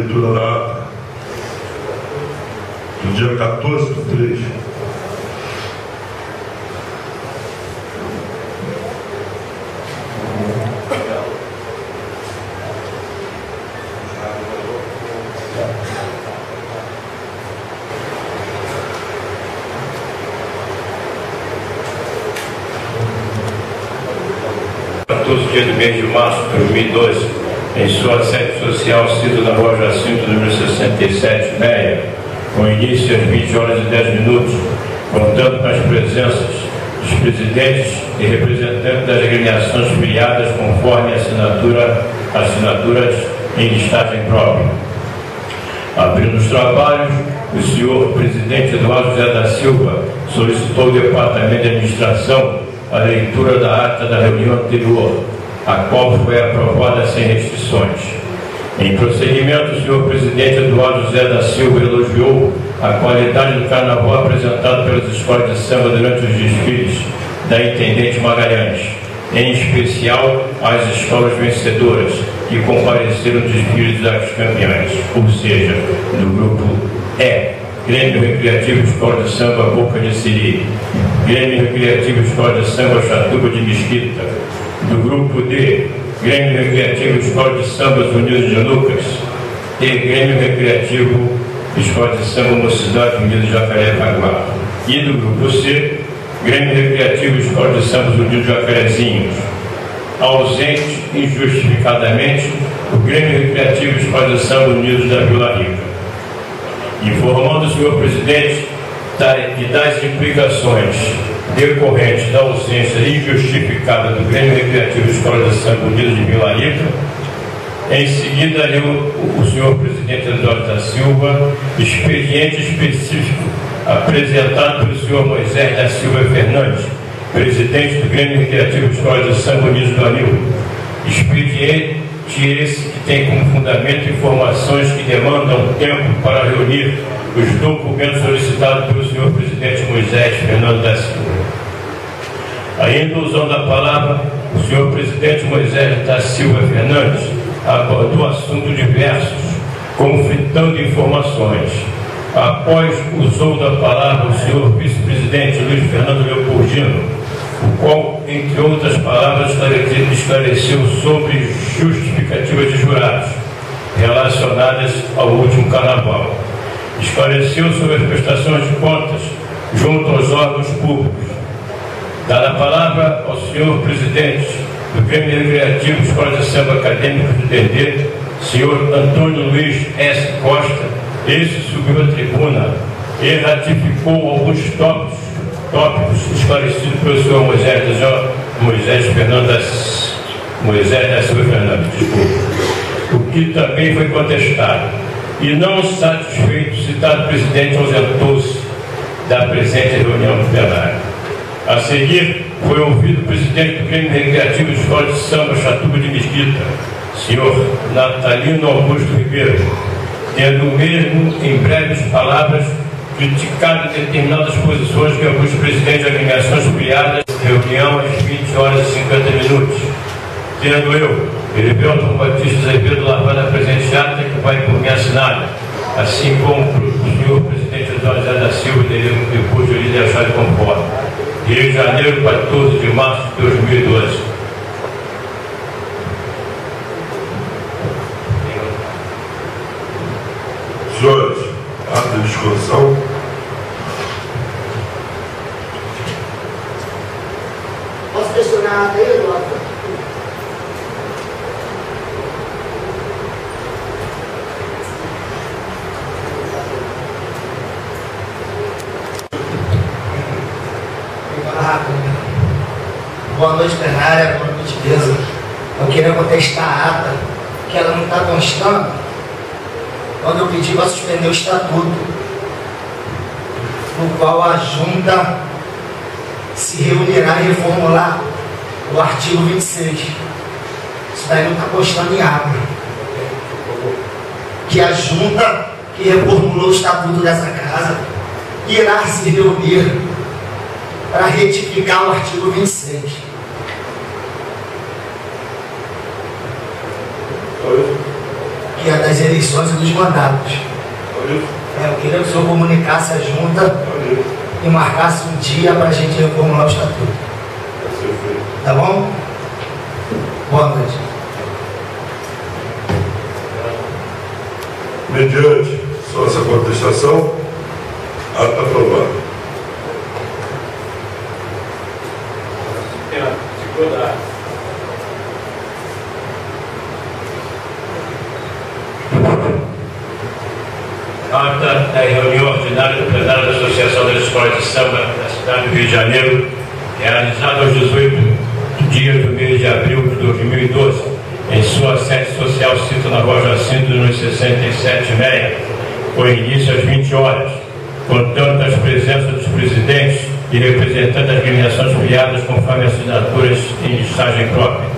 leitura da ata do dia 14/3. Dia do mês de março de 2012, em sua sede social, sido na Rua Jacinto, número 67, Meia, com início às 20h10, contando com as presenças dos presidentes e representantes das agremiações filiadas conforme assinaturas em listagem própria. Abrindo os trabalhos, o senhor presidente Eduardo José da Silva solicitou ao Departamento de Administração a leitura da ata da reunião anterior, a qual foi aprovada sem restrições. Em prosseguimento, o senhor presidente Eduardo José da Silva elogiou a qualidade do carnaval apresentado pelas escolas de samba durante os desfiles da Intendente Magalhães, em especial as escolas vencedoras, que compareceram no desfile das campeãs, ou seja, do grupo E, Grêmio Recreativo Escola de Samba Boca de Siri, Grêmio Recreativo Escola de Samba Chatuba de Mesquita, do grupo D, Grêmio Recreativo Escola de Samba Unidos de Lucas e Grêmio Recreativo Escola de Samba Mocidade Unidos de Jacarepaguá, e do grupo C, Grêmio Recreativo Escola de Samba Unidos de Jacarezinhos. Ausente injustificadamente o Grêmio Recreativo Escola de Samba Unidos da Vila Rica. Informando o senhor presidente que das implicações decorrentes da ausência injustificada do Grêmio Recreativo Escola de Samba Unidos de Vila Rica, em seguida leu o senhor presidente Eduardo da Silva expediente específico apresentado pelo senhor Moisés da Silva Fernandes, presidente do Grêmio Recreativo Escola de Samba Unidos do Anil. Expediente esse que tem como fundamento informações que demandam tempo para reunir os documentos solicitados pelo senhor presidente Moisés Fernando da Silva. Ainda usando a palavra, o senhor presidente Moisés da Silva Fernandes abordou assuntos diversos, conflitando informações. Após usou da palavra o senhor vice-presidente Luiz Fernando Leopoldino, o qual, entre outras palavras, esclareceu sobre justificativas de jurados relacionadas ao último carnaval. Esclareceu sobre as prestações de contas junto aos órgãos públicos. Dada a palavra ao senhor presidente do Grêmio Recreativo Escola de Samba Acadêmico do DD, senhor Antônio Luiz S. Costa, esse subiu à tribuna e ratificou alguns tópicos esclarecidos pelo senhor Moisés da Silva Fernandes, o que também foi contestado. E não satisfeito, o citado presidente ausentou-se da presente reunião plenária. A seguir, foi ouvido o presidente do Grêmio Recreativo Escola de Samba Chatuba de Mesquita, senhor Natalino Augusto Ribeiro, tendo o mesmo, em breves palavras, criticado determinadas posições que alguns presidentes de agremiações filiadas reunião às 20h50, tendo eu, Heriberto Batista Azevedo, lavado a presente ata que vai por mim assinada, assim como o senhor presidente Eduardo José da Silva, depois de lhe deixar de conforme. Rio de Janeiro, 14 de março de 2012. Senhores, ata de discussão. Posso questionar a ata aí, Eduardo? Boa noite, plenária, boa noite, mesa. Eu queria contestar a ata, que ela não está constando, quando eu pedi para suspender o estatuto, no qual a junta se reunirá e reformular o artigo 26. Isso daí não está constando em ata. Que a junta que reformulou o estatuto dessa casa irá se reunir para retificar o artigo 26. Que é das das eleições e dos mandatos. Eu queria que o senhor comunicasse a junta e marcasse um dia para a gente reformular o estatuto. Tá bom? Boa noite. Mediante só essa contestação, ata aprovada. Ata da reunião ordinária do plenário da Associação das Escolas de Samba da cidade do Rio de Janeiro, realizada aos 18 dias do mês de abril de 2012, em sua sede social situada na Rua Jacinto, número 67/6, com início às 20 horas, contando com as presenças dos presidentes e representantes das agremiações filiadas conforme assinaturas em listagem própria.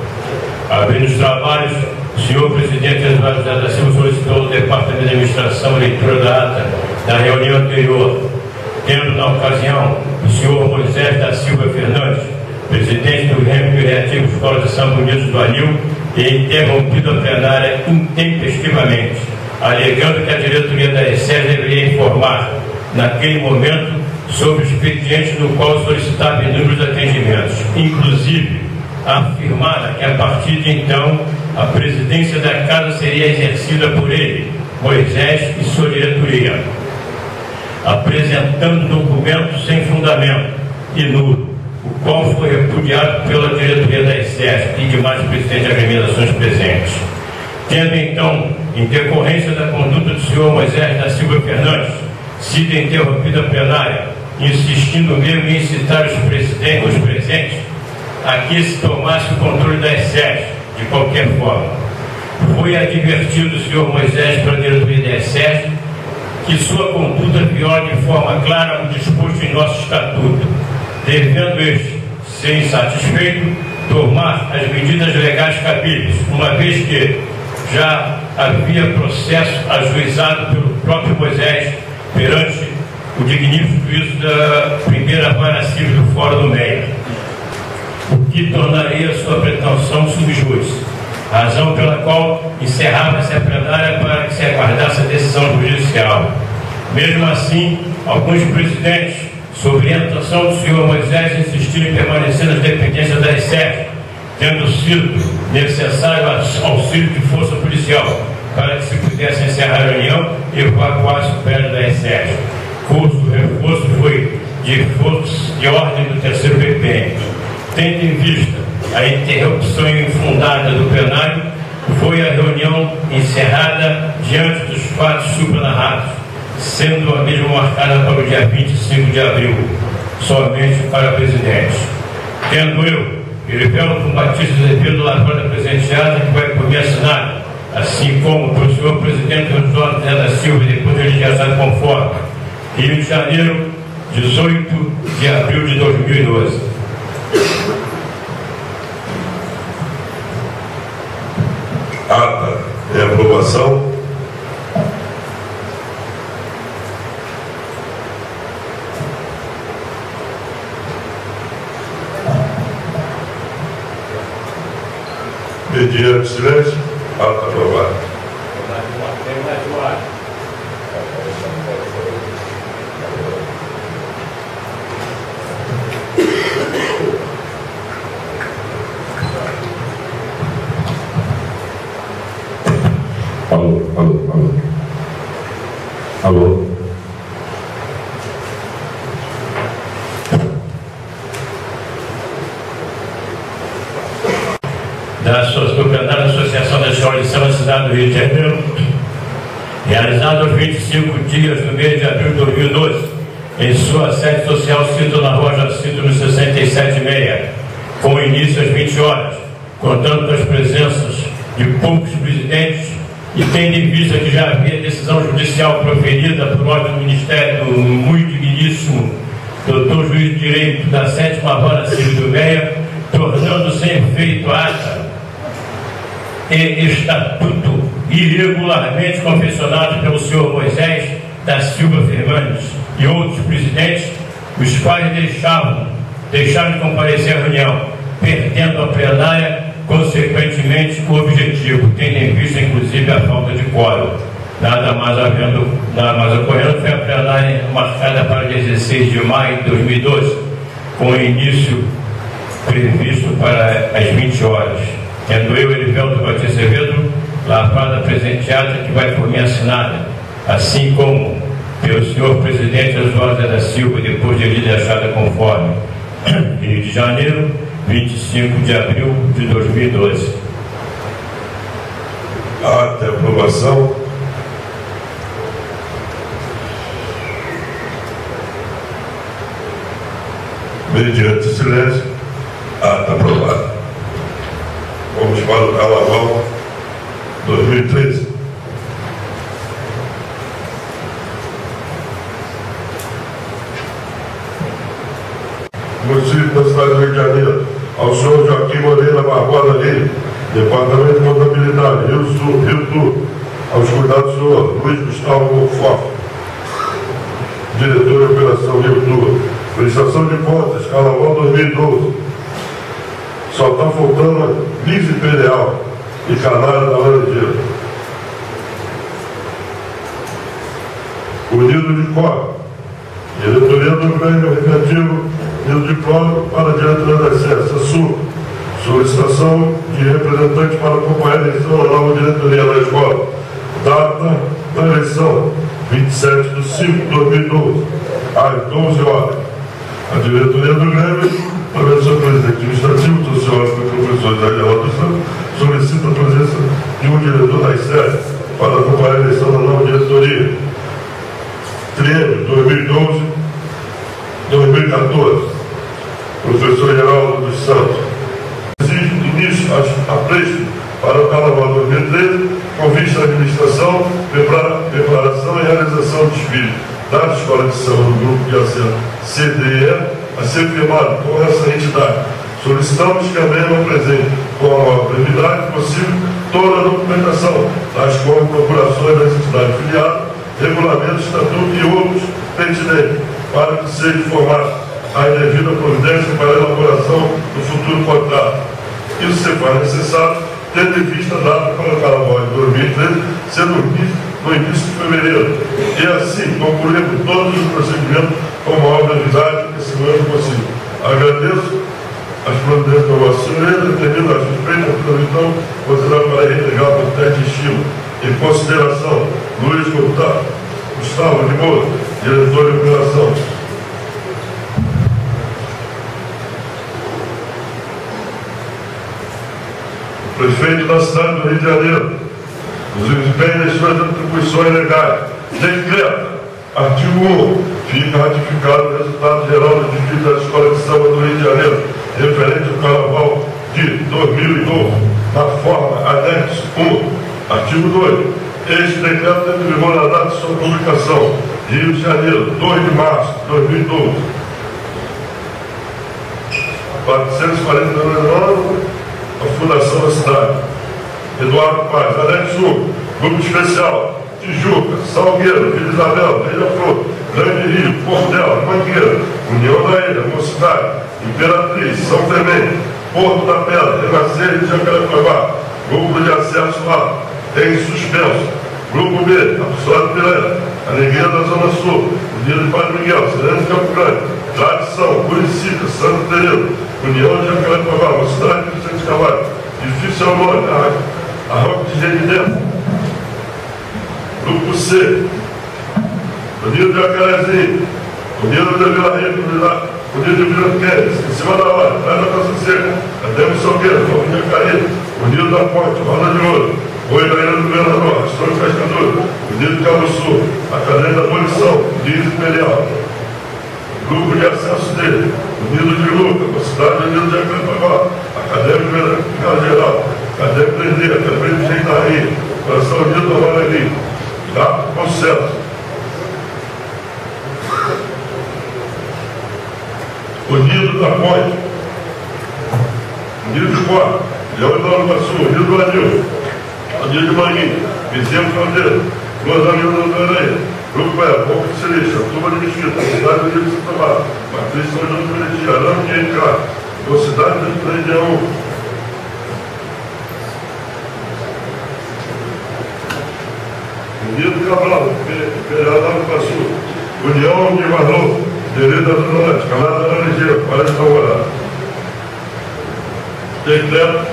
Abrindo os trabalhos, o senhor presidente Eduardo da Silva solicitou ao Departamento de Administração a leitura da ata da reunião anterior, tendo na ocasião o senhor Moisés da Silva Fernandes, presidente do Grêmio Recreativo Escola de Samba Unidos do Anil, e interrompido a plenária intempestivamente, alegando que a diretoria da ESES deveria informar, naquele momento, sobre o expediente no qual solicitava inúmeros atendimentos, inclusive afirmara que a partir de então a presidência da casa seria exercida por ele, Moisés, e sua diretoria, apresentando documento sem fundamento e nulo, o qual foi repudiado pela diretoria da ESES e demais presidentes de agremiações presentes. Tendo então, em decorrência da conduta do senhor Moisés da Silva Fernandes, sido interrompida a plenária, insistindo mesmo em incitar os presentes a que se tomasse o controle da ESES, de qualquer forma. Foi advertido o senhor Moisés pela diretoria da ESES que sua conduta viola de forma clara o disposto em nosso estatuto, devendo este, ser insatisfeito, tomar as medidas legais cabíveis, uma vez que já havia processo ajuizado pelo próprio Moisés perante o dignífico juízo da primeira vara civil do Fórum do Meia, o que tornaria sua pretensão subjúdice, razão pela qual encerrava-se a plenária para que se aguardasse a decisão judicial. Mesmo assim, alguns presidentes, sob orientação do senhor Moisés, insistiram em permanecer nas dependências da ESES, tendo sido necessário auxílio de força policial para que se pudesse encerrar a reunião e evacuar-se o prédio da ESES. O reforço foi de ordem do terceiro BPM. Tendo em vista a interrupção infundada do plenário, foi a reunião encerrada diante dos fatos supranarrados, sendo a mesma marcada para o dia 25 de abril, somente para presidente. Tendo eu, Heriberto Batista Azevedo Lavrada presenteada, que vai por mim assinado, assim como pelo senhor presidente Osório José da Silva, e depois ele já sabe conforme, Rio de Janeiro, 18 de abril de 2012. Ata em aprovação. Mediante silêncio, ata aprovada. Alô. Do plenário da Associação das Escolas de Samba da cidade do Rio de Janeiro, realizado aos 25 dias do mês de abril de 2012, em sua sede social situada na Rua Jacinto, no 67/6, com início às 20 horas, contando com as presenças de poucos presidentes e tendo em vista que já havia decisão judicial proferida por ordem do Ministério do muito digníssimo doutor juiz de direito da 7ª Vara Civil do Meia, tornando sem efeito a ata e estatuto irregularmente confeccionado pelo senhor Moisés da Silva Fernandes e outros presidentes, os quais deixaram de comparecer à reunião, perdendo a plenária consequentemente objetivo, tendo em vista inclusive a falta de quórum. Nada mais ocorrendo, foi a plenária marcada para 16 de maio de 2012, com início previsto para as 20 horas. Tendo eu, Erivelto Batista Azevedo, lavrado a presente ata que vai por mim assinada, assim como pelo senhor presidente Oswaldo da Silva, depois de lhe deixada conforme. Rio de Janeiro, 25 de abril de 2012. Ata de aprovação. Mediante silêncio, ata aprovada. Vamos para o Carnaval 2013. Município da cidade do Rio de Janeiro, ao senhor Joaquim Moreira Barbosa Lima, Departamento de Contabilidade, Rio Sul, Rio Sul, aos cuidados do senhor Luiz Gustavo Conforto, diretor de Operação Rio Sul, prestação de contas, Carnaval 2012. Só está faltando a Liz Imperial e Canário da Laranjeira. Unido de Cor, diretoria do Grêmio Recreativo e o diploma para a diretoria da SES, solicitação de representante para acompanhar a eleição da nova diretoria da escola. Data da eleição, 27 de 5 de 2012, às 12 horas. A diretoria do Grêmio, através do seu presidente administrativo, sociólogo e professor Isaías Rodas, solicita a presença de um diretor da SES para acompanhar a eleição da nova diretoria. Triênio 2012-2014. Professor Geraldo dos Santos. Exige início a preço para o Carnaval 2013, com vista à administração, preparação e realização do desfile da Escola de Samba do Grupo de Acesso CDE a ser firmado com essa entidade. Solicitamos que a mesma apresente com a maior brevidade possível toda a documentação, tais como procurações das entidades filiadas, regulamentos, estatuto e outros pertinentes, para que seja informado a devida providência para a elaboração do futuro contrato. Isso se faz necessário, tendo em vista a data para o Carnaval de 2013, sendo no início de fevereiro, e assim concluirmos todos os procedimentos com a maior brevidade e segurança possível. Agradeço as providências do vosso senhor, devido às suspeitas, então, considerado para reintegrar por teste de estilo. Em consideração, Luiz Gustavo de Moura, diretor de operação. Prefeito da cidade do Rio de Janeiro, os desempenhos das suas atribuições legais. Decreta, artigo 1, fica ratificado o resultado geral do desfile da Escola de Samba do Rio de Janeiro, referente ao Carnaval de 2012, na forma anexo 1. Artigo 2. Este decreto tem vigor na data de sua publicação, Rio de Janeiro, 2 de março de 2012. 449, a Fundação da Cidade. Eduardo Paz, anexo 1, Grupo Especial, Tijuca, Salgueiro, Vila Isabel, Ilha Flor, Grande Rio, Portel, Mangueira, União da Ilha, Mocidade, Imperatriz, São Clemente, Porto da Pedra, Renascer de Jacarepaguá. Grupo de acesso A, em suspenso. Grupo B, Apostolado Piranha, a Negueira da Zona Sul, União de Padre Miguel, Sereno de Campo Grande, Tradição, Curicica, Santo Terreiro, União de Jacarepaguá, Mocidade de Vicente Cavalho, Edifício Almônica, Arroco de Geridento. Grupo C, União de Jacarezinho, União de Vila Rica, União de Vila Queres, em cima da hora, Praia da Costa Seca, Ademo Salgueiro, Família Caída, União da Ponte, Roda de Ouro, Oi da Ilha do Governador, Astro Pescador, União de Cabo Sul, Academia da Abolição, Dias Imperial. Grupo de acesso dele, Unido de Luca, Mocidade Unido de Jacarepaguá, Acadêmico Militar Geral, Acadêmico Presidente, Acadêmico de Jeito da Rainha, Coração Unido da Guarani, Gato Concesso. Unido da Ponte, Unido de Cor, Leão de Nova Iguaçu, Unido do Anil, Unido de Manguinho, Vizinho Fronteira, Duas Amigos do Aranha, Grupo B, Pouco de Silícia, Turma de Mesquita, Cidade do Rio de Santa Bárbara, Matriz São João de Meriti, Arame de Encar, Mocidade de Região, Cabral, Federal do Iguaçu, União de Marlon, Direito da Zona Leste, Calada da Ligeira, Parece da Alvorada. Decreto,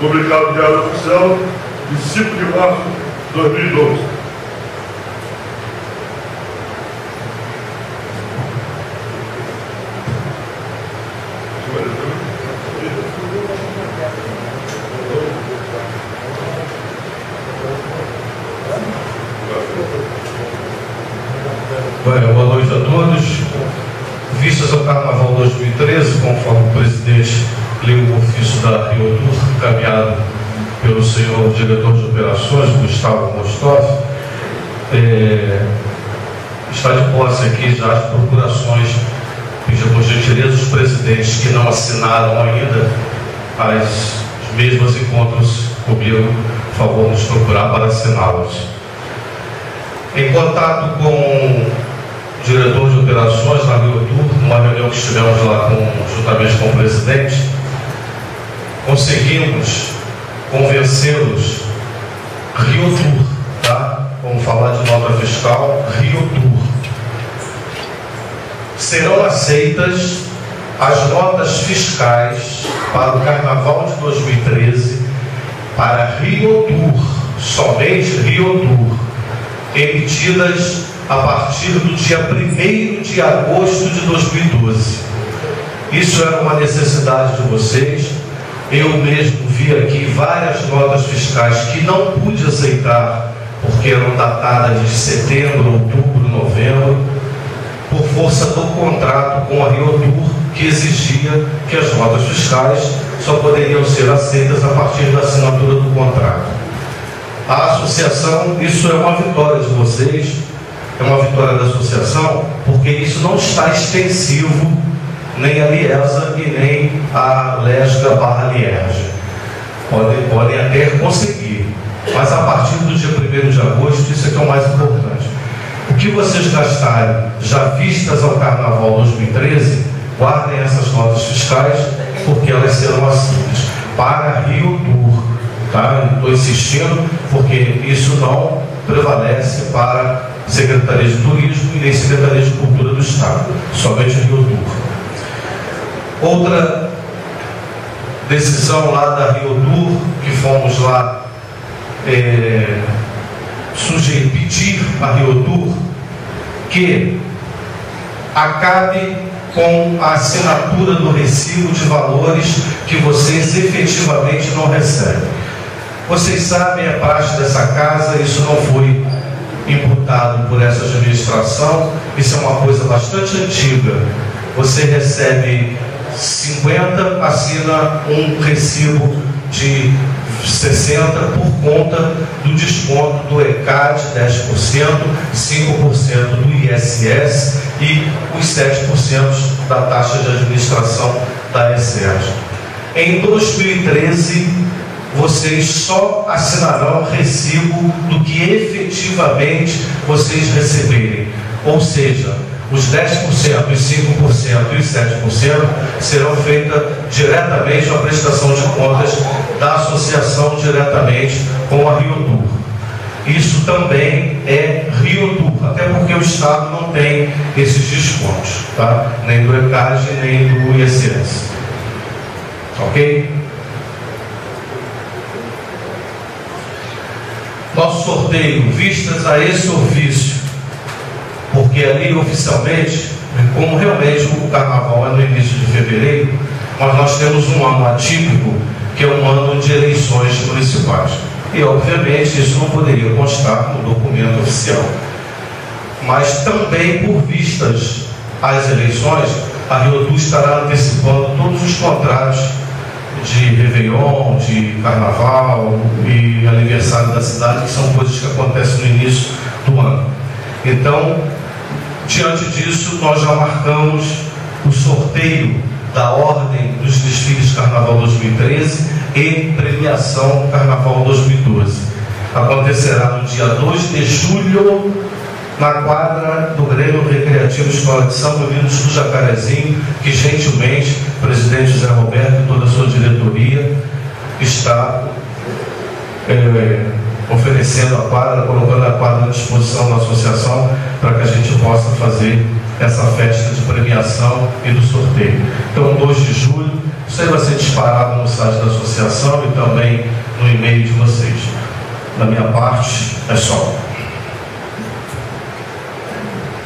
publicado no Diário Oficial, de 5 de março de 2012. Boa noite a todos. Vistas ao Carnaval 2013, conforme o presidente leu o ofício da Rio Tour, encaminhado pelo senhor diretor de operações, Gustavo Mostov, está de posse aqui já as procurações, pedir por gentileza os presidentes que não assinaram ainda as mesmas encontros comigo, por favor, nos procurar para assiná-las. Em contato com o diretor de operações na Rio Tour, numa reunião que estivemos lá juntamente com o presidente, conseguimos convencê-los. Rio Tour, tá? Vamos falar de nota fiscal. Rio Tour. Serão aceitas as notas fiscais para o Carnaval de 2013 para Rio Tour, somente Rio Tour, emitidas a partir do dia 1º de agosto de 2012. Isso era uma necessidade de vocês. Eu mesmo vi aqui várias notas fiscais que não pude aceitar, porque eram datadas de setembro, outubro, novembro, por força do contrato com a Rio Tour, que exigia que as notas fiscais só poderiam ser aceitas a partir da assinatura do contrato. A associação, isso é uma vitória de vocês, é uma vitória da associação, porque isso não está extensivo nem a Liesa e nem a Lesga/Lierge. Podem até conseguir, mas a partir do dia 1º de agosto, isso é que é o mais importante. O que vocês gastarem já vistas ao Carnaval 2013, guardem essas notas fiscais, porque elas serão aceitas para Rio Tour. Tá? Estou insistindo, porque isso não prevalece para Secretaria de Turismo e nem Secretaria de Cultura do Estado, somente Rio Tour. Outra decisão lá da Rio Tour, que fomos lá pedir a Rio Tour que acabe com a assinatura do recibo de valores que vocês efetivamente não recebem. Vocês sabem, é praxe dessa casa, isso não foi imputado por essa administração, isso é uma coisa bastante antiga. Você recebe 50, assina um recibo de 60 por conta do desconto do ECAD 10%, 5% do ISS e os 7% da taxa de administração da ESERG. Em 2013, vocês só assinarão recibo do que efetivamente vocês receberem. Ou seja, os 10%, os 5% e os 7% serão feitas diretamente a prestação de contas da associação diretamente com a Rio Tour. Isso também é Rio Tour, até porque o Estado não tem esses descontos, tá? Nem do ECAD, nem do ISS. Ok? Nosso sorteio, vistas a esse ofício, porque ali oficialmente, como realmente o Carnaval é no início de fevereiro, mas nós temos um ano atípico, que é um ano de eleições municipais. E obviamente isso não poderia constar no documento oficial. Mas também por vistas às eleições, a Rio Tour estará antecipando todos os contratos de Réveillon, de Carnaval e aniversário da cidade, que são coisas que acontecem no início do ano. Então, diante disso, nós já marcamos o sorteio da ordem dos desfiles Carnaval 2013 e premiação Carnaval 2012. Acontecerá no dia 2 de julho, na quadra do Grêmio Recreativo Escola de Samba Unidos do Jacarezinho, que gentilmente o presidente José Roberto e toda a sua diretoria está oferecendo a quadra, colocando a quadra à disposição da associação para que a gente possa fazer essa festa de premiação e do sorteio. Então, 2 de julho, isso aí vai ser disparado no site da associação e também no e-mail de vocês. Da minha parte, é só.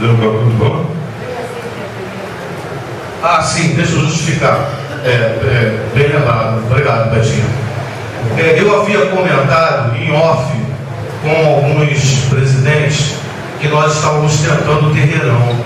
Deu para tudo bom? Ah, sim, deixa eu justificar. Bem lembrado. Obrigado, Betinho. Eu havia comentado em off com alguns presidentes que nós estávamos tentando o terreirão.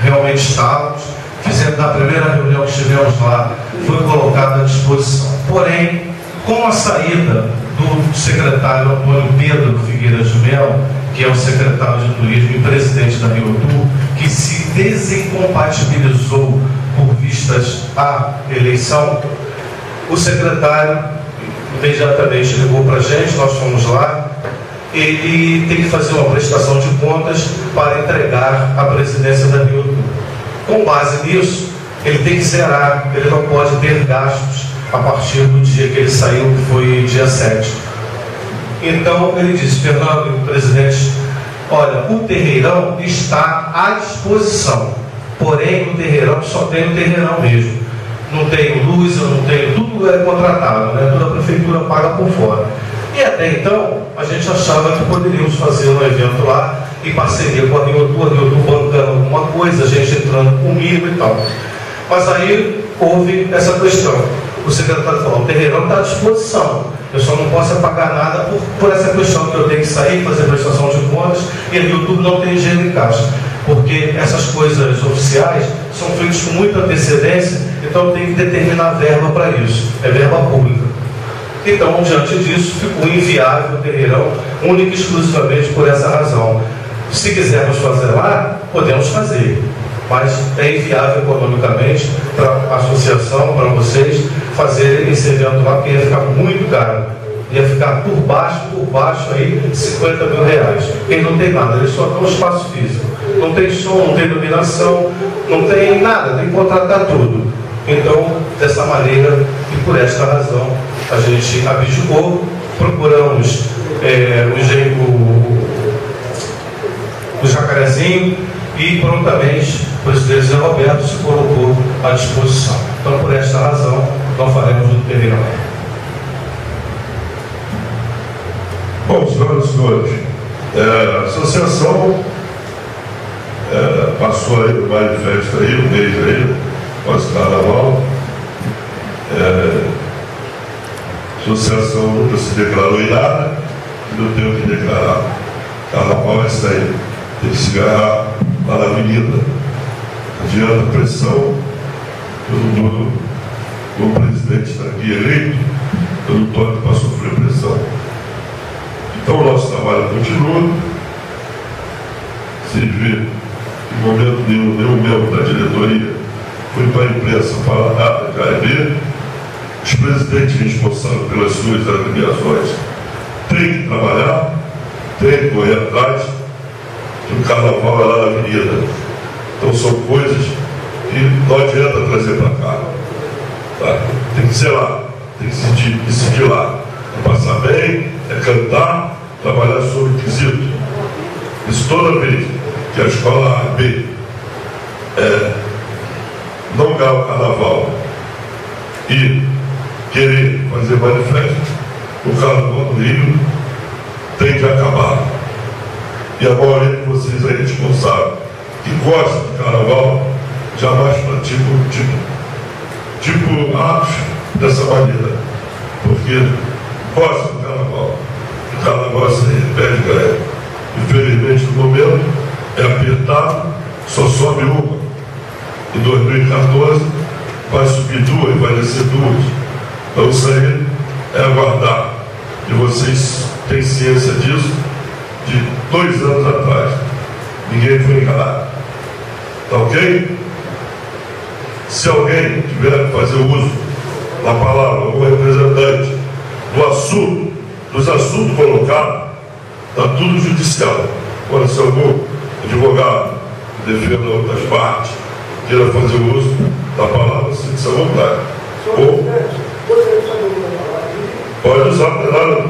Realmente estávamos. Fizemos na primeira reunião que estivemos lá, foi colocado à disposição. Porém, com a saída do secretário Antônio Pedro Figueiras de Melo, que é o secretário de Turismo e presidente da Rio Tour, que se desincompatibilizou por vistas à eleição, o secretário imediatamente ligou para a gente, nós fomos lá, ele tem que fazer uma prestação de contas para entregar a presidência da Rio Tour. Com base nisso, ele tem que zerar, ele não pode ter gastos a partir do dia que ele saiu, que foi dia 7. Então ele disse: Fernando, presidente, olha, o terreirão está à disposição, porém no terreirão só tem o terreirão mesmo, não tenho luz, eu não tenho, tudo é contratado, né? Toda a prefeitura paga por fora. E até então a gente achava que poderíamos fazer um evento lá em parceria com a Rio Tour bancando alguma coisa, a gente entrando comigo e tal. Mas aí houve essa questão. O secretário falou: o terreirão está à disposição, eu só não posso pagar nada por essa questão que eu tenho que sair, fazer prestação de contas, e a Rio Tour não tem dinheiro em caixa, porque essas coisas oficiais são feitas com muita antecedência, então tem que determinar verba para isso, é verba pública. Então, diante disso, ficou inviável o terreirão, única e exclusivamente por essa razão. Se quisermos fazer lá, podemos fazer, mas é inviável economicamente para a associação, para vocês, fazerem esse evento lá, porque ia ficar muito caro. Ia ficar por baixo aí, 50 mil reais. Ele não tem nada, ele só tem um espaço físico. Não tem som, não tem iluminação, não tem nada, tem que contratar tudo. Então, dessa maneira e por esta razão, a gente abdicou, procuramos o Jacarezinho e prontamente o presidente Zé Roberto se colocou à disposição. Então, por esta razão, não faremos o terreirão. Bom, senhoras e senhores, a associação passou aí o baile de festa aí, um mês aí, pós-carnaval. A associação nunca se declarou em nada, não tem o que declarar. Carnaval é isso aí, tem que se agarrar lá na avenida, adianta a pressão, todo mundo, o presidente está aqui eleito, eu não estou aqui para sofrer pressão. Então o nosso trabalho continua. Se vê, em momento nenhum membro da diretoria foi para a imprensa falar nada de AEB, os presidentes responsáveis pelas suas agremiações têm que trabalhar, têm que correr atrás, que o carnaval é lá na avenida. Então são coisas que não adianta trazer para cá. Tá? Tem que ser lá, tem que decidir lá. É passar bem, é cantar, trabalhar sobre o quesito. Isso toda vez que a escola AB não ganhar o carnaval e querer fazer manifesto, o carnaval do Rio tem que acabar. E a maioria de vocês aí responsáveis que gostam de carnaval jamais praticam tipo atos dessa maneira, porque gostam do carnaval. O carnaval se repete, galera. Infelizmente, no momento é apertado, só sobe uma. Em 2014 vai subir duas, vai descer duas. Então isso aí é aguardar. E vocês têm ciência disso de 2 anos atrás. Ninguém foi enganado. Tá ok? Se alguém tiver que fazer uso da palavra, algum representante dos assuntos colocados, está tudo judicial. Agora, se algum advogado que defenda outras partes queira fazer uso da palavra, sinta-se à vontade. Ou pode usar a plenária.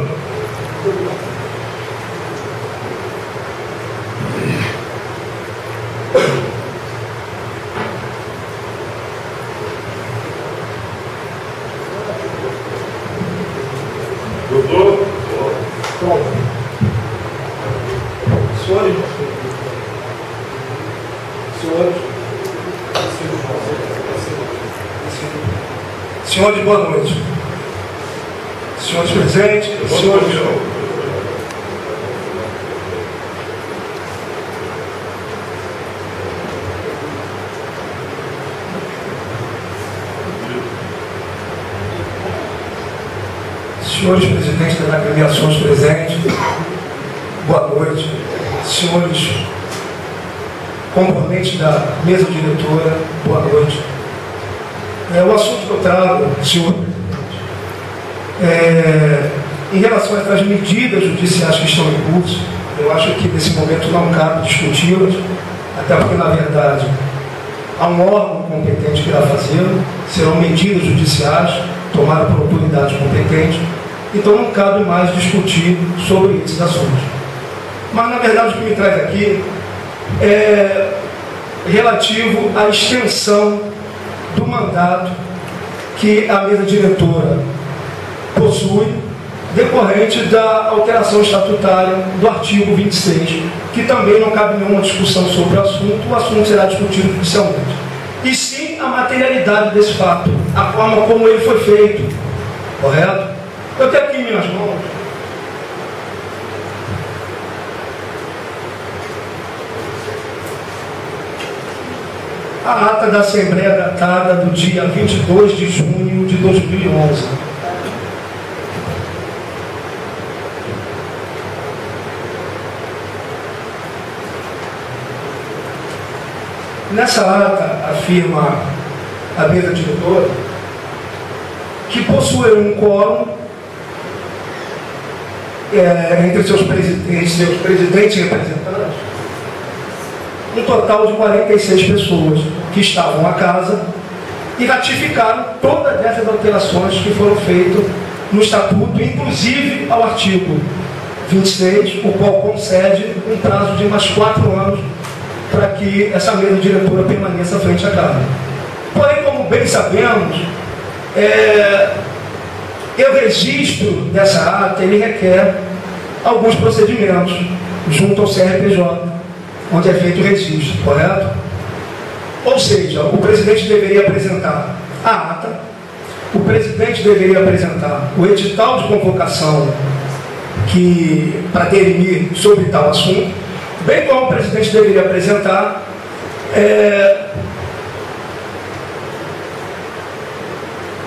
Senhores, boa noite. Senhores presentes, senhores... Senhores presidentes das agremiações presentes, boa noite. Senhores componentes da mesa diretora, boa noite. O assunto que eu trago, senhor presidente, em relação a essas medidas judiciais que estão em curso, eu acho que nesse momento não cabe discuti-las, até porque, na verdade, há um órgão competente que irá fazê-lo, serão medidas judiciais tomadas por autoridades competentes, então não cabe mais discutir sobre esses assuntos. Mas, na verdade, o que me traz aqui é relativo à extensão do mandato que a mesa diretora possui, decorrente da alteração estatutária do artigo 26, que também não cabe nenhuma discussão sobre o assunto será discutido judicialmente. E sim a materialidade desse fato, a forma como ele foi feito, correto? Eu tenho aqui em minhas mãos a ata da Assembleia datada do dia 22 de junho de 2011. Nessa ata afirma a mesa diretora que possui um quórum entre seus presidentes e representantes, um total de 46 pessoas que estavam à casa e ratificaram todas essas alterações que foram feitas no Estatuto, inclusive ao artigo 26, o qual concede um prazo de mais 4 anos para que essa mesa diretora permaneça frente à Câmara. Porém, como bem sabemos, o registro dessa ata ele requer alguns procedimentos junto ao CRPJ, onde é feito o registro, correto? Ou seja, o presidente deveria apresentar a ata, o presidente deveria apresentar o edital de convocação para definir sobre tal assunto, bem como o presidente deveria apresentar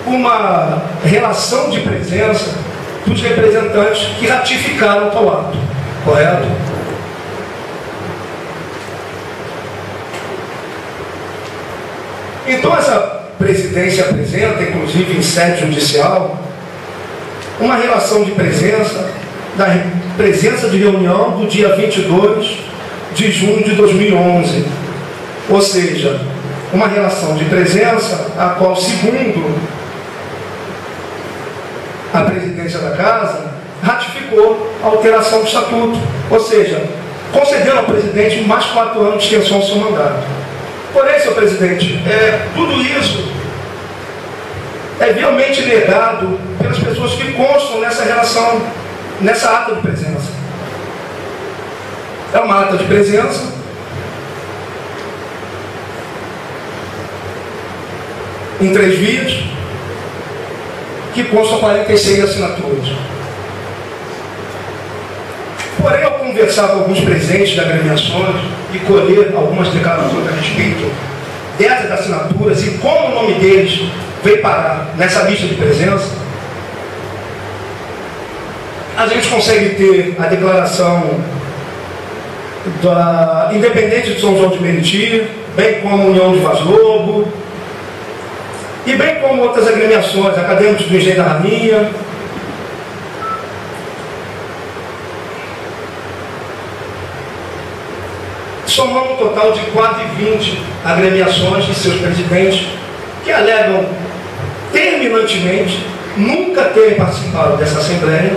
uma relação de presença dos representantes que ratificaram tal ato, correto? Então essa presidência apresenta, inclusive em sede judicial, uma relação de presença, da presença de reunião do dia 22 de junho de 2011. Ou seja, uma relação de presença a qual, segundo a presidência da Casa, ratificou a alteração do Estatuto. Ou seja, concedendo ao presidente mais 4 anos de extensão do seu mandato. Porém, senhor presidente, tudo isso é viamente negado pelas pessoas que constam nessa relação, nessa ata de presença. É uma ata de presença em 3 vias, que constam 46 assinaturas. Porém, ao conversar com alguns presidentes de agremiações e colher algumas declarações a respeito dessas assinaturas e como o nome deles veio parar nessa lista de presença, a gente consegue ter a declaração da Independente de São João de Meriti, bem como a União de Vaz Lobo, e bem como outras agremiações, Acadêmicos do Engenho da Rainha, somando um total de 420 agremiações e seus presidentes que alegam terminantemente nunca terem participado dessa Assembleia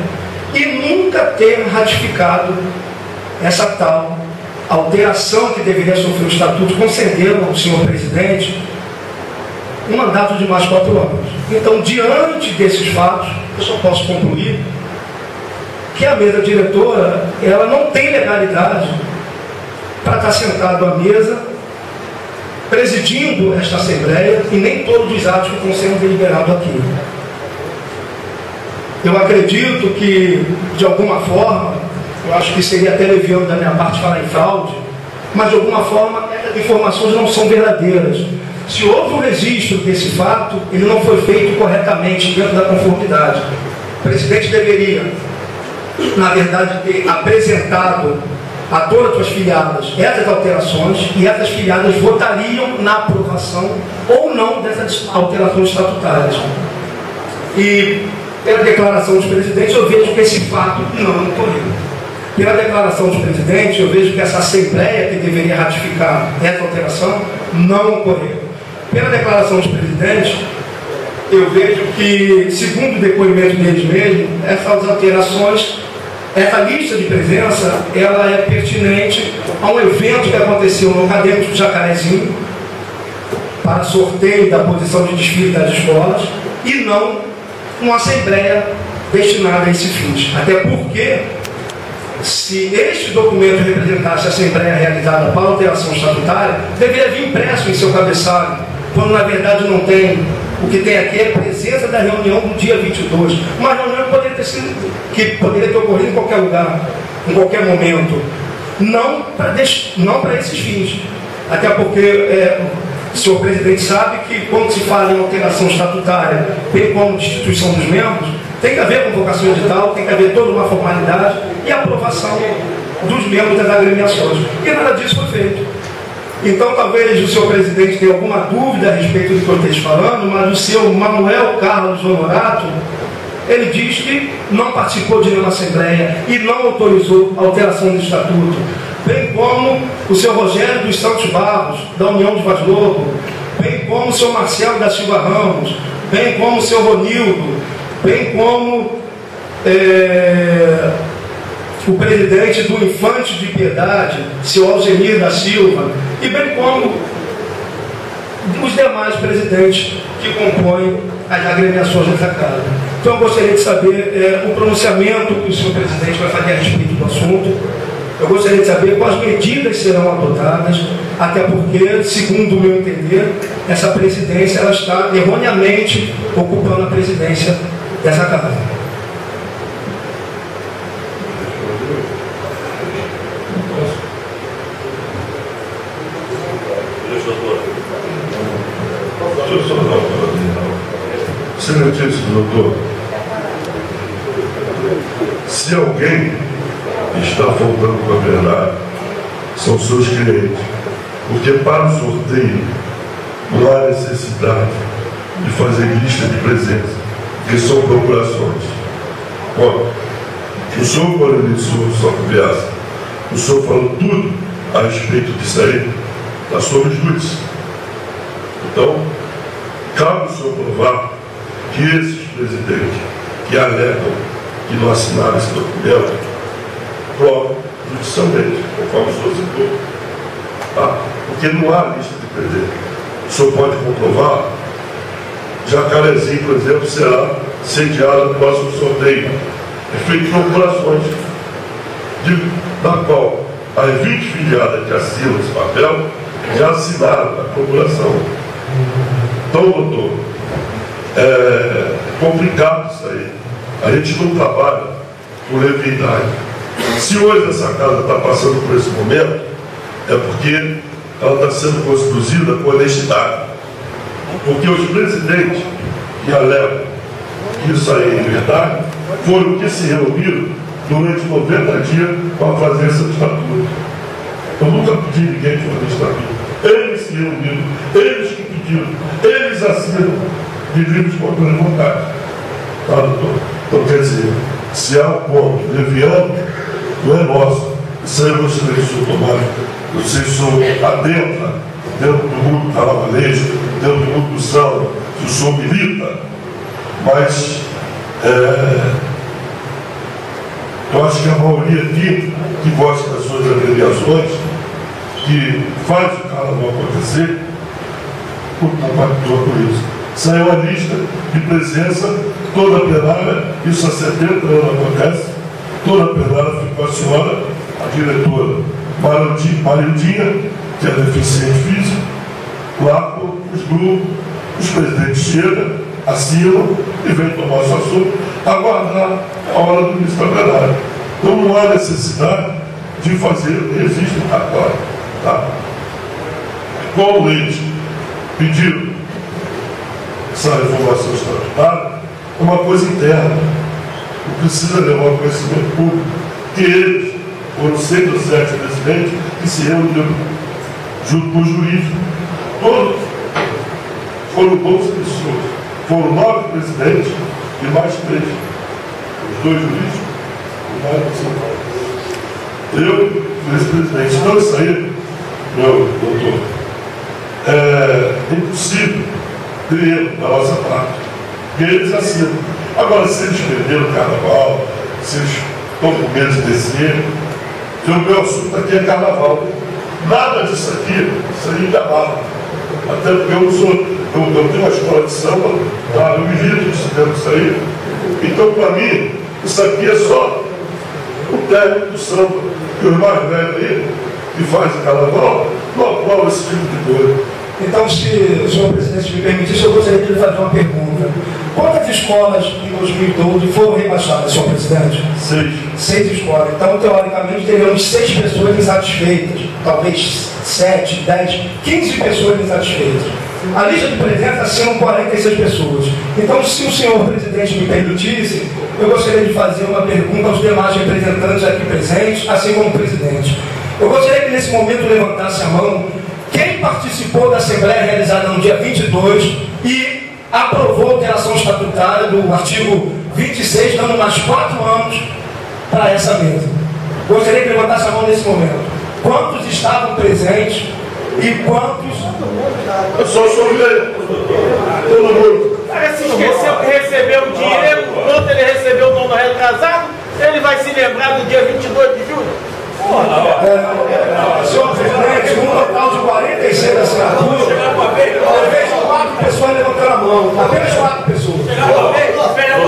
e nunca terem ratificado essa tal alteração que deveria sofrer o Estatuto, concedendo ao senhor presidente um mandato de mais 4 anos. Então, diante desses fatos, eu só posso concluir que a mesa diretora ela não tem legalidade para estar sentado à mesa presidindo esta Assembleia e nem todos os atos que estão sendo deliberados aqui. Eu acredito que, de alguma forma, eu acho que seria até leviano da minha parte falar em fraude, mas de alguma forma essas informações não são verdadeiras. Se houve um registro desse fato, ele não foi feito corretamente dentro da conformidade. O presidente deveria, na verdade, ter apresentado a todas as suas filiadas essas alterações, e essas filiadas votariam na aprovação ou não dessas alterações estatutárias. E pela declaração dos presidentes eu vejo que esse fato não ocorreu. Pela declaração dos presidentes eu vejo que essa Assembleia que deveria ratificar essa alteração não ocorreu. Pela declaração dos presidentes eu vejo que, segundo o depoimento deles mesmos, essas alterações, essa lista de presença, ela é pertinente a um evento que aconteceu no Acadêmico Jacarezinho para sorteio da posição de desfile das escolas e não uma assembleia destinada a esse fim. Até porque, se este documento representasse a assembleia realizada para alteração estatutária, deveria vir impresso em seu cabeçalho, quando na verdade não tem. O que tem aqui é a presença da reunião do dia 22. Uma reunião que poderia ter ocorrido em qualquer lugar, em qualquer momento. Não para esses fins. Até porque o senhor presidente sabe que quando se fala em alteração estatutária, bem como destituição dos membros, tem que haver convocação edital, tem que haver toda uma formalidade e aprovação dos membros das agremiações. E nada disso foi feito. Então, talvez o senhor presidente tenha alguma dúvida a respeito do que eu esteja falando, mas o senhor Manuel Carlos Honorato, ele diz que não participou de nenhuma assembleia e não autorizou a alteração do estatuto. Bem como o senhor Rogério dos Santos Barros, da União de Vaz Lobo, bem como o senhor Marcelo da Silva Ramos, bem como o senhor Ronildo, bem como o presidente do Infante de Piedade, seu Algemir da Silva, e bem como os demais presidentes que compõem as agremiações dessa casa. Então eu gostaria de saber o pronunciamento que o senhor presidente vai fazer a respeito do assunto. Eu gostaria de saber quais medidas serão adotadas, até porque, segundo o meu entender, essa presidência ela está erroneamente ocupando a presidência dessa casa. Excelentíssimo doutor, se alguém está faltando com a verdade, são seus clientes, porque para o sorteio não há necessidade de fazer lista de presença, porque são procurações. Bom, o senhor, quando iniciou sua conversa, o senhor falou tudo a respeito disso aí, está sob júdice. Então, cabe o senhor provar que esses presidentes que alegam que não assinaram esse documento provam judicialmente, conforme o senhor citou. Tá? Porque não há lista de presidentes. O senhor pode comprovar, Jacarezinho, por exemplo, será sediado no próximo sorteio. É feito procurações, da qual as 20 filiadas que assinam esse papel já assinaram a procuração. Então, doutor, é complicado isso aí. A gente não trabalha com leviandade. Se hoje essa casa está passando por esse momento, é porque ela está sendo conduzida com honestidade. Porque os presidentes que alegam que isso aí é verdade foram que se reuniram durante 90 dias para fazer essa estatura. Eu nunca pedi ninguém para fazer estatura. Eles se reuniram, eles que pediram, eles assinam de livros contra a vontade. Tá, doutor? Então, quer dizer, se há um ponto leviano, não é nosso. Isso aí eu gostaria que o senhor tomara, não sei se o senhor adentra dentro do mundo carnavalesco, dentro do mundo do samba, se o senhor milita, mas eu acho que a maioria aqui que gosta das suas agremiações, que faz o carnaval acontecer, compactua com isso. Saiu a lista de presença, toda a plenária, isso há 70 anos acontece, toda a plenária ficou a senhora, a diretora Marildinha, que é deficiente física, lá os grupos, os presidentes chegam, assinam e vêm tomar seu assunto, aguardar a hora do início da plenária. Então não há necessidade de fazer registro agora. Tá? Qual Leite pediu essa reformação estatutária, é uma coisa interna. Não precisa levar ao conhecimento público que eles foram 6 ou 7 presidentes que se reuniram junto com o jurídico. Todos foram bons pessoas. Foram 9 presidentes e mais 3. Os 2 jurídicos e mais 5. Eu, vice-presidente. Então isso aí, meu doutor, é impossível ter erro da nossa parte. E eles assinam. Agora, se eles perderam o carnaval, se eles estão com medo de descer, o meu assunto aqui é carnaval. Nada disso aqui, isso aí engabava. Até porque eu não sou, eu tenho uma escola de samba, tá? Eu me livro disso aí. Então, para mim, isso aqui é só o técnico do samba, que os mais velhos aí, que fazem carnaval, não aprovam esse tipo de coisa. Então, se o senhor presidente me permitisse, eu gostaria de lhe fazer uma pergunta. Quantas escolas em 2012 foram rebaixadas, senhor presidente? 6. 6 escolas. Então, teoricamente, teríamos 6 pessoas insatisfeitas. Talvez 7, 10, 15 pessoas insatisfeitas. A lista de presença são 46 pessoas. Então, se o senhor presidente me permitisse, eu gostaria de fazer uma pergunta aos demais representantes aqui presentes, assim como o presidente. Eu gostaria que nesse momento levantasse a mão quem participou da Assembleia realizada no dia 22 e aprovou a alteração estatutária do artigo 26, dando mais 4 anos para essa mesa. Gostaria que levantasse a mão nesse momento. Quantos estavam presentes e quantos... Eu só sou todo mundo. O cara se esqueceu que recebeu o dinheiro, quando ele recebeu o nome retrasado, ele vai se lembrar do dia 22 de julho. Senhor presidente, um total de 46 assinaturas, eu vejo 4 pessoas levantando a mão, apenas 4 pessoas. Eu vejo apenas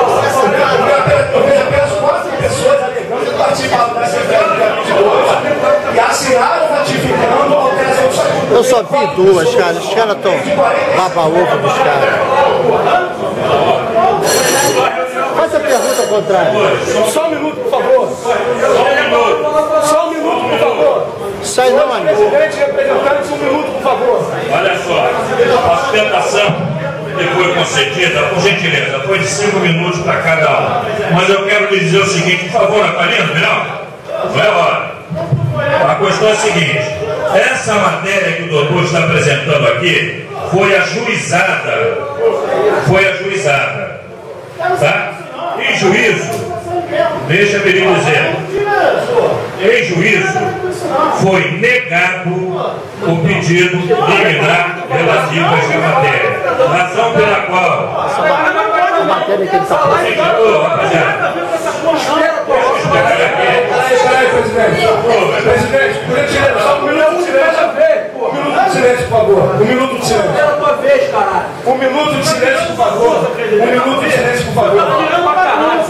4 pessoas alegando que participaram da Assembleia do dia 22 e assinaram ratificando a alteração do estatuto. Eu só vi 2, cara. Os caras estão baba-ovo dos caras. Faz a pergunta ao contrário. Só um minuto, por favor. Só um minuto, por favor. Sai não, amigo. Presidente, representantes, 1 minuto, por favor. Olha só, a sustentação que foi concedida, por gentileza, foi de 5 minutos para cada um. Mas eu quero lhe dizer o seguinte, por favor, Apalino, não é hora. A questão é a seguinte, essa matéria que o doutor está apresentando aqui foi ajuizada, tá? Em juízo, deixa-me lhe dizer, em juízo foi negado o pedido liminar relativo a esta matéria, razão pela qual A matéria que ele está falando. Presidente, por gentileza, só 1 minuto de silêncio. 1 minuto de silêncio, por favor. 1 minuto de silêncio. É a tua vez, caralho. 1 minuto de silêncio, por favor. 1 minuto de silêncio, por favor. 1 minuto de silêncio, por favor. Não falou nada, não.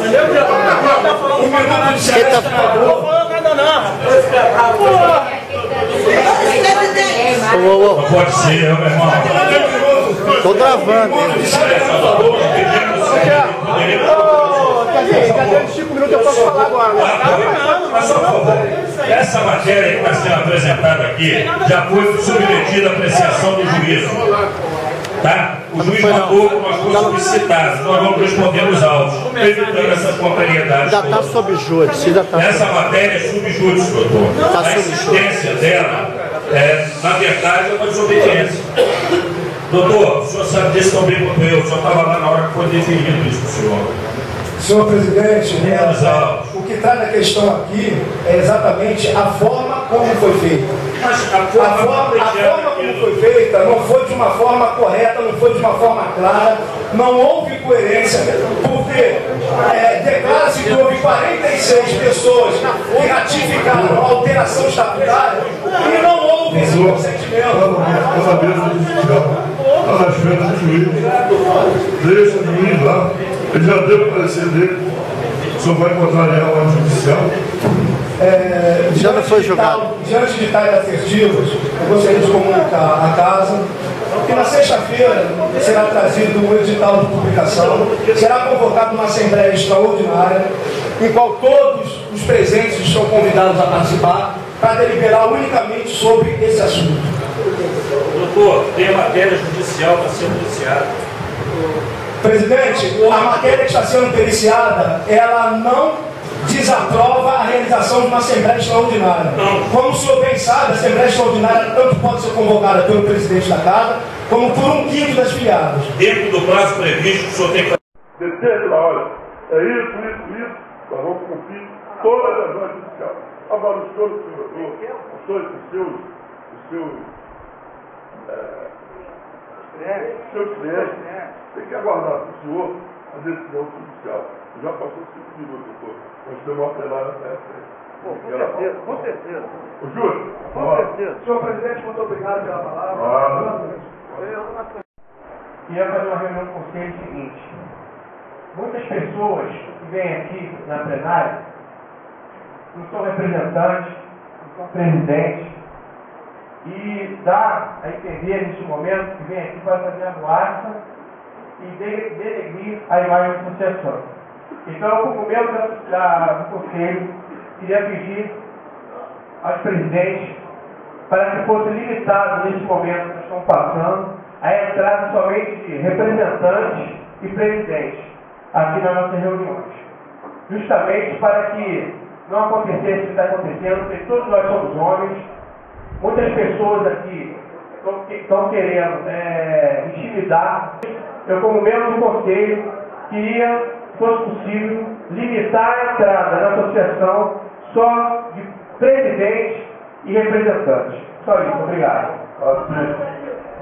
não pode ser, meu irmão. Estou gravando. Cadê 5 minutos? Eu posso falar agora. Essa matéria que está sendo apresentada aqui já foi submetida à apreciação do juízo. Tá? O juiz mandou que nós fôssemos citados. Nós vamos responder os autos, evitando essas contrariedades. Ainda está sob júdice. Essa matéria é subjúdice, doutor. A existência dela, na verdade, é uma desobediência. Doutor, o senhor sabe disso tão bem quanto eu. O senhor estava lá na hora que foi definido isso para o senhor. Senhor presidente, o que está na questão aqui é exatamente a forma como foi feita. Mas A forma como foi feita não foi de uma forma correta, não foi de uma forma clara, não houve coerência, porque declara-se que houve 46 pessoas que ratificaram a alteração estatutária e não houve esse consentimento. Está na esfera do juiz. Deixa o juiz lá. Ele já deu o parecer dele. O senhor vai contrariar o órgão judicial? Já não foi julgado. Diante de tais assertivos, eu gostaria de comunicar à casa que na sexta-feira será trazido o edital de publicação, será convocada uma assembleia extraordinária, em qual todos os presentes são convidados a participar, para deliberar unicamente sobre esse assunto. Doutor, tem a matéria judicial para ser noticiada. Presidente, a matéria que está sendo periciada, ela não desaprova a realização de uma Assembleia Extraordinária. Como o senhor bem sabe, a Assembleia Extraordinária tanto pode ser convocada pelo presidente da Casa, como por 1/5 das filiadas. Dentro do prazo previsto, o senhor tem que... Determina, olha, é isso, nós vamos cumprir todas as normas judiciais. Agora, os senhores, seus clientes, tem que aguardar para o senhor a decisão judicial. Já passou 5 minutos, doutor. Nós temos uma plenária até a frente. Com certeza. O Júlio? Com certeza. Senhor presidente, muito obrigado pela palavra. Queria fazer uma reunião com vocês o seguinte. Muitas pessoas que vêm aqui na plenária não são representantes, não são presidentes, e dá a entender neste momento que vem aqui para fazer a boaça e denegrir a imagem da associação. Então, como membro do Conselho, queria pedir aos presidentes para que fosse limitado nesse momento que nós estamos passando a entrada somente de representantes e presidentes aqui nas nossas reuniões. Justamente para que não acontecesse o que está acontecendo, porque todos nós somos homens, muitas pessoas aqui estão querendo intimidar. Eu, como membro do Conselho, queria, se fosse possível, limitar a entrada na associação só de presidentes e representantes. Só isso, obrigado.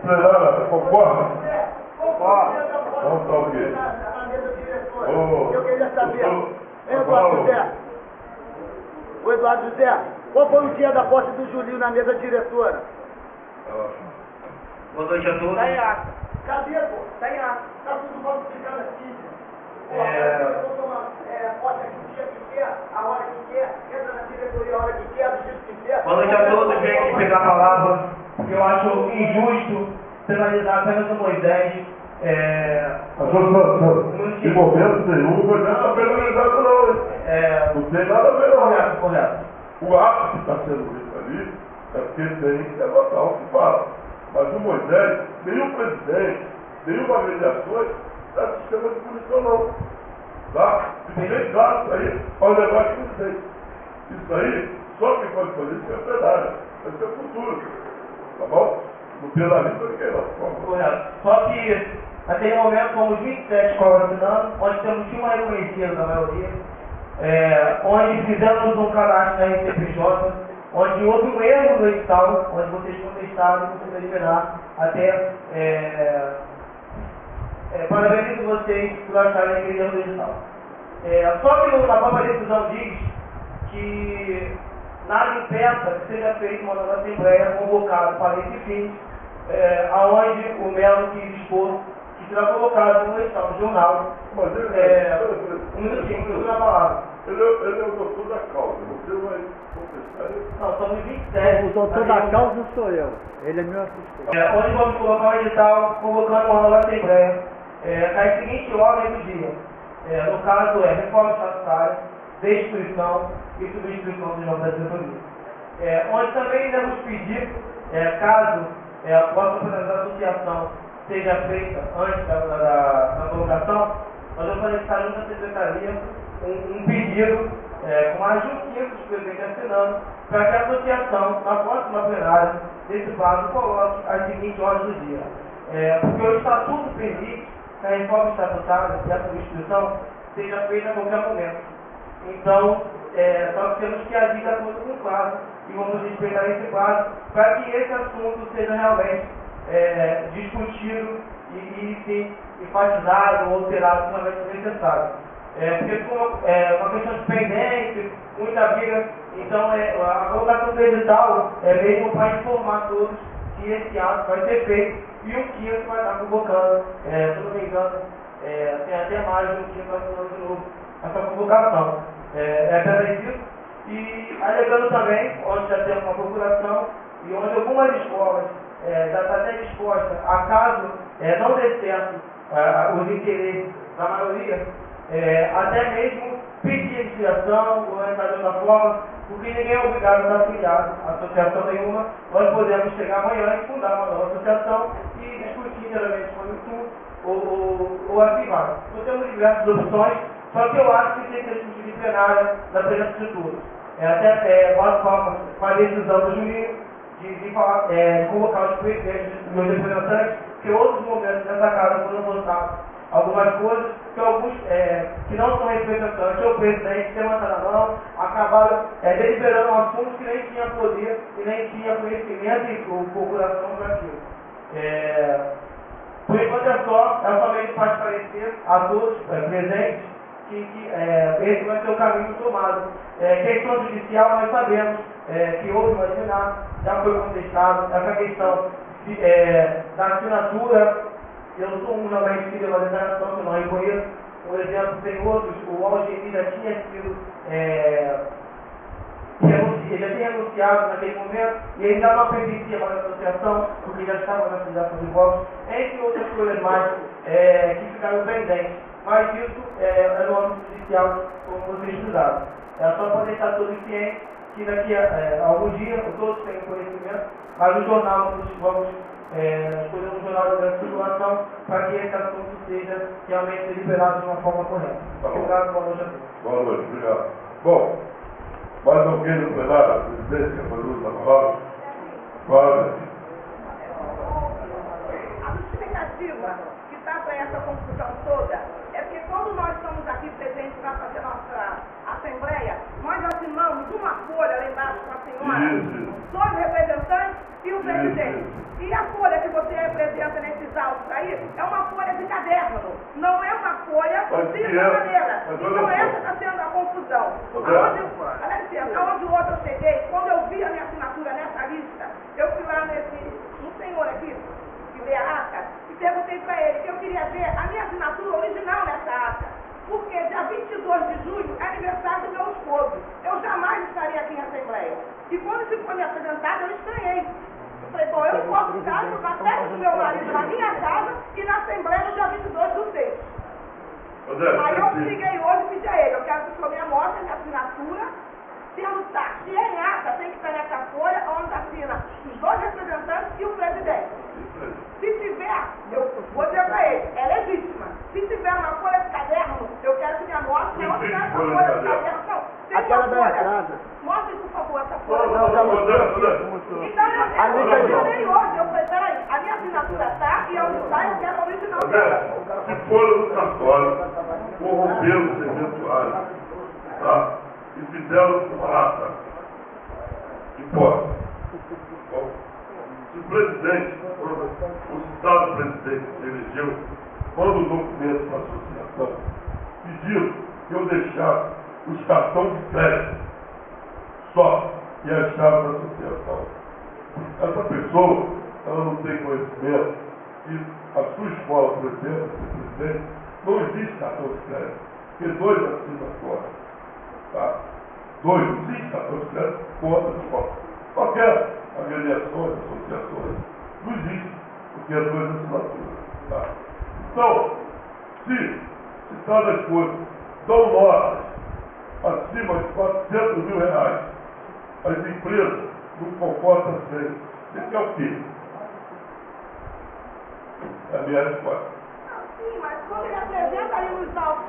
Plenária, concorda? Concordo. Vamos estar o quê? Eu queria saber, Eduardo José, o Eduardo José, qual foi o dia da posse do Julinho na mesa diretora? Boa noite a todos. Tá em ata. Cadê, pô? Tá em ata. Tá tudo falsificado aqui. Posse aqui o dia que quer, a hora que quer, entra na diretoria a hora que quer, do jeito que quer. Boa noite a todos. Venho aqui pegar a palavra, porque eu acho injusto penalizar apenas o Moisés. Em momento nenhum, você não está penalizado não, hein? Não tem nada a ver não. Correto. O ato que está sendo feito ali é porque tem que adotar o que fala. Mas o Moisés, nenhum presidente, nenhuma mediação está no sistema de punição não. Tá? Fica bem claro isso aí para o debate presidente. Isso aí, só quem pode fazer isso é a plenária. Vai ser o futuro. Tá bom? Não penaliza ninguém não, por favor. Correto. Só que naquele momento fomos 27 colaborando, onde temos uma reconhecida da maioria, onde fizemos um cadastro na RCPJ, onde houve um erro no edital, onde vocês contestaram e vocês deliberaram até parabenizo vocês por acharem aquele erro no edital. Só que na própria decisão diz que nada impeça que seja feita uma nova assembleia convocada para esse fim, aonde o Melo que dispor que será colocado no edital do jornal. Mas ele Um minutinho, eu dou a palavra. Ele é o doutor da causa, você vai contestar ele? Não, somos 27. O doutor da causa sou eu. Ele é meu assistente. Onde vamos colocar o edital convocando uma nova assembleia. As seguintes ordens do dia. No caso reforma estatutária, destituição e substituição dos nomes da diretoria. Onde também devemos pedir, caso a próxima da associação seja feita antes da colocação, nós vamos anexar junto à secretaria um pedido com mais de 1/5 dos presidentes assinando, para que a associação, na próxima plenária, desse prazo, coloque as seguintes ordens do dia. Porque o estatuto permite que a reforma estatutária e a substituição seja feita a qualquer momento. Então, nós temos que agir de acordo com o prazo e vamos respeitar esse prazo para que esse assunto seja realmente discutido e sim, enfatizado ou alterado se realmente necessário. Porque uma questão de pendência, muita briga, então a colocação do edital é mesmo para informar todos que esse ato vai ser feito e 1/5 vai estar convocando, se não me engano, tem até mais de 1/5 assinando de novo essa convocação. Apenas isso. E alegando também, onde já temos uma procuração e onde algumas escolas já está até disposta, a caso não dê certo os interesses da maioria, até mesmo pedir expiação ou entrar de outra forma, porque ninguém é obrigado a estar afiliado a associação nenhuma. Nós podemos chegar amanhã e fundar uma nova associação e discutir inteiramente sobre tudo ou ativar. Então temos diversas opções, só que eu acho que tem que ser discutido em plenária na presença de todos. Até bato palmas com a decisão do Juninho de convocar os presidentes, meus representantes, que em outros momentos nessa casa foram votados algumas coisas que alguns que não são representantes ou presidentes levantaram a mão, acabaram deliberando assuntos que nem tinham poder e nem tinham conhecimento e procuração para aquilo. Por enquanto é somente para esclarecer a todos presentes que esse vai ser o caminho tomado. Questão judicial, nós sabemos que houve uma disciplina, já foi contestado, essa questão da assinatura. Eu sou um realmente que deu uma declaração que eu não reconheço. Por exemplo, tem outros, o Algemir já tinha sido ele já tinha renunciado naquele momento e ele já não pertencia mais à associação, porque já estava na filiação de votos, entre outras coisas mais que ficaram pendentes. Mas isso é no âmbito judicial, como vocês estudaram. Só para deixar todos cientes que daqui a alguns dias, todos têm conhecimento, mas no jornal vamos escolher um jornal de circulação para que esse assunto seja realmente deliberado de uma forma correta. Obrigado, boa noite a todos. Boa noite, obrigado. Bom, mais alguém no plenário, presidente, que fazer uso da palavra? Fala. A justificativa que está para essa confusão toda é porque quando nós estamos aqui presentes para fazer nossa assembleia, nós assinamos uma folha lá embaixo com a senhora, dois representantes e o presidente. E a folha que você representa nesses autos aí é uma folha de caderno, não é uma folha de maneira. Então essa está sendo a confusão. Aonde o outro eu cheguei, quando eu vi a minha assinatura nessa lista, eu fui lá no senhor aqui, que vê a ata, e perguntei para ele que eu queria ver a minha assinatura original nessa ata. Porque dia 22 de julho é aniversário do meu esposo. Eu jamais estaria aqui em assembleia. E quando isso foi me apresentado, eu estranhei. Eu falei, bom, eu não posso estar na festa do meu marido na minha casa e na assembleia no dia 22 do 6. Aí eu liguei hoje e pedi a ele, eu quero que o senhor me mostre a minha assinatura. Se é em ata, tem que estar nessa folha onde assina os dois representantes e o presidente. Se tiver, eu vou dizer para ele, é legítima. Se tiver uma folha de caderno, eu quero que me mostre onde está essa folha de caderno. Não, tem uma folha. Mostre, por favor, essa folha. Então, eu falei hoje, eu falei, peraí, a minha assinatura está e onde está, eu quero a original dela. Se for no cartório, corromperam os eventuários, tá? E fizeram uma ata de posse. Bom, se o presidente, o citado presidente que elegeu, manda um documento para a associação, pedindo que eu deixasse os cartões de crédito só e as chaves da associação. Essa pessoa, ela não tem conhecimento e a sua escola, por exemplo, esse presidente, não existe cartão de crédito, porque dois assinam fora. Tá? Dois, não existe cartão de crédito contra a escola. Qualquer agremiações, associações, não existe, porque é dois assinaturas. Tá? Então, se citadas coisas dão notas acima de R$400 mil, as empresas não concordam assim. Isso é o quê? É a minha resposta. Sim, mas quando ele apresenta ali nos autos,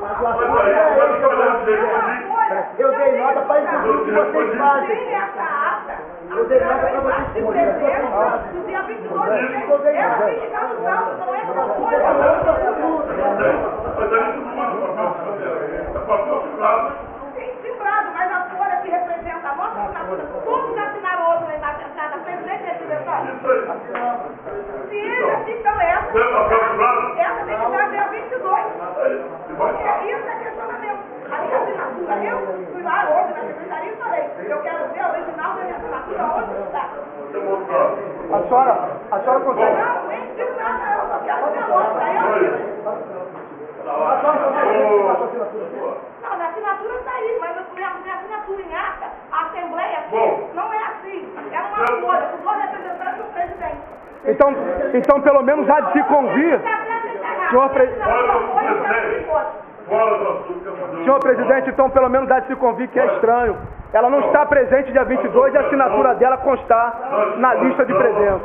eu dei nota para entender o que vocês fazem. tem essa ata, Eu dei nota para vocês de presente, do dia 22 de setembro, ela tem que estar nos autos, não é essa folha. Mas aí tudo muda, é papel timbrado. Sim, timbrado, mas a folha que representa a nossa assinatura, todos assinaram hoje lá embaixo, entrada, presidente e representante. Isso aí. Sim, então essa. Não é papel timbrado? Essa tem que estar dia 22. Porque isso é questionamento. A minha assinatura, eu fui lá hoje na secretaria e falei, eu quero ver a original da minha assinatura, onde está? A senhora consegue? Não, nem digo nada, eu só quero ver a nota, aí eu digo. Não, minha assinatura está aí, mas minha assinatura em ata, a assembleia aqui, não é assim. É uma folha, com dois representantes e o presidente. Então, pelo menos há de se convir, senhor presidente, então pelo menos há de se convir que é estranho. Ela não está presente dia 22 e a assinatura dela constar na lista de presença.